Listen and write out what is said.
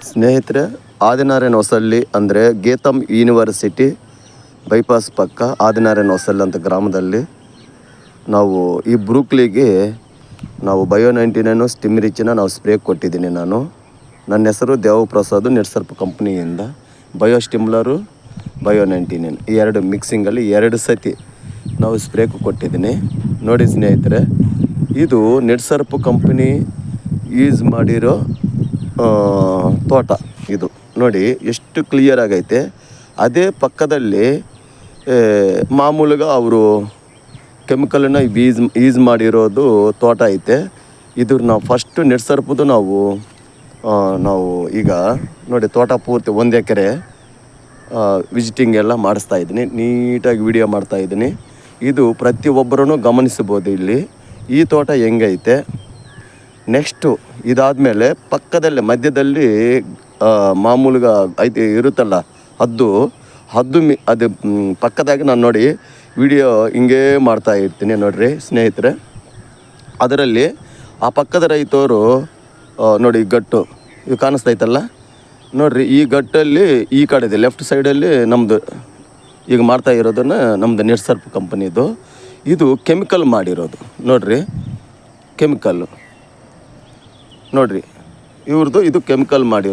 ಸ್ನೇಹಿತರೆ, ಆದಿನಾರಾಯಣ ಹೊಸಳ್ಳಿ ಅಂದರೆ ಗೇತಮ್ university bypass ಪಕ್ಕ ಆದಿನಾರಾಯಣ ಹೊಸಳ್ಳಿ ಅಂತ ಗ್ರಾಮದಲ್ಲಿ ನಾವು ಈ ಬ್ರೂಕ್ಲಿಗೆ ನಾವು Bio-99 ಸ್ಟಿಮ್ರಿಚಿನ ನಾವು ಸ್ಪ್ರೇ ಕೊಟ್ಟಿದ್ದೀನಿ. ನನ್ನ ಹೆಸರು ದೇವಪ್ರಸಾದ್ ನೆಟ್ಸರ್ಪ್ ಕಂಪ್ನಿಯಿಂದ ಬಯೋ ಸ್ಟಿಮ್ಲರು Bio-99 ಈ ಎರಡು ಮಿಕ್ಸಿಂಗಲ್ಲಿ 2 ಸತಿ ನಾವು ಸ್ಪ್ರೇ ಕೊಟ್ಟಿದ್ದೀನಿ. ನೋಡಿ ಸ್ನೇಹಿತರೆ, ಇದು ನೆಟ್ಸರ್ಪ್ ಕಂಪ್ನಿ ಯೂಸ್ ಮಾಡಿರೋ ತೋಟ. ಇದು ನೋಡಿ ಎಷ್ಟು ಕ್ಲಿಯರ್ ಆಗೈತೆ. ಅದೇ ಪಕ್ಕದಲ್ಲಿ ಮಾಮೂಲಿಗೆ ಅವರು ಕೆಮಿಕಲನ್ನು ಯೂಸ್ ಮಾಡಿರೋದು ತೋಟ ಐತೆ. ಇದು ನಾವು ಫಸ್ಟು ನೆಟ್ಸರ್ಪದು ನಾವು ಈಗ ನೋಡಿ ತೋಟ ಪೂರ್ತಿ 1 ಎಕರೆ ವಿಸಿಟಿಂಗ್ ಎಲ್ಲ ಮಾಡಿಸ್ತಾಯಿದ್ದೀನಿ. ನೀಟಾಗಿ ವಿಡಿಯೋ ಮಾಡ್ತಾಯಿದ್ದೀನಿ. ಇದು ಪ್ರತಿಯೊಬ್ಬರೂ ಗಮನಿಸ್ಬೋದು ಇಲ್ಲಿ ಈ ತೋಟ ಹೆಂಗೈತೆ. ನೆಕ್ಸ್ಟು ಇದಾದಮೇಲೆ ಪಕ್ಕದಲ್ಲೇ ಮಧ್ಯದಲ್ಲಿ ಮಾಮೂಲಿಗೆ ಐತೆ ಇರುತ್ತಲ್ಲ ಅದು ಅದು ಪಕ್ಕದಾಗಿ ನಾನು ನೋಡಿ ವಿಡಿಯೋ ಹಿಂಗೇ ಮಾಡ್ತಾ ಇರ್ತೀನಿ. ನೋಡಿರಿ ಸ್ನೇಹಿತರೆ, ಅದರಲ್ಲಿ ಆ ಪಕ್ಕದ ರೈತರು ನೋಡಿ ಗಟ್ಟು ಇದು ಕಾಣಿಸ್ತೈತಲ್ಲ ನೋಡಿರಿ. ಈ ಗಟ್ಟಲ್ಲಿ ಈ ಕಡೆ ಇದೆ ಲೆಫ್ಟ್ ಸೈಡಲ್ಲಿ ನಮ್ಮದು ಈಗ ಮಾಡ್ತಾ ಇರೋದನ್ನು ನಮ್ಮದು ನೆಟ್ಸರ್ಪ್ ಕಂಪನಿದು. ಇದು ಕೆಮಿಕಲ್ ಮಾಡಿರೋದು ನೋಡಿರಿ, ಕೆಮಿಕಲ್ಲು ನೋಡಿರಿ ಇವ್ರದ್ದು ಇದು ಕೆಮಿಕಲ್ ಮಾಡಿ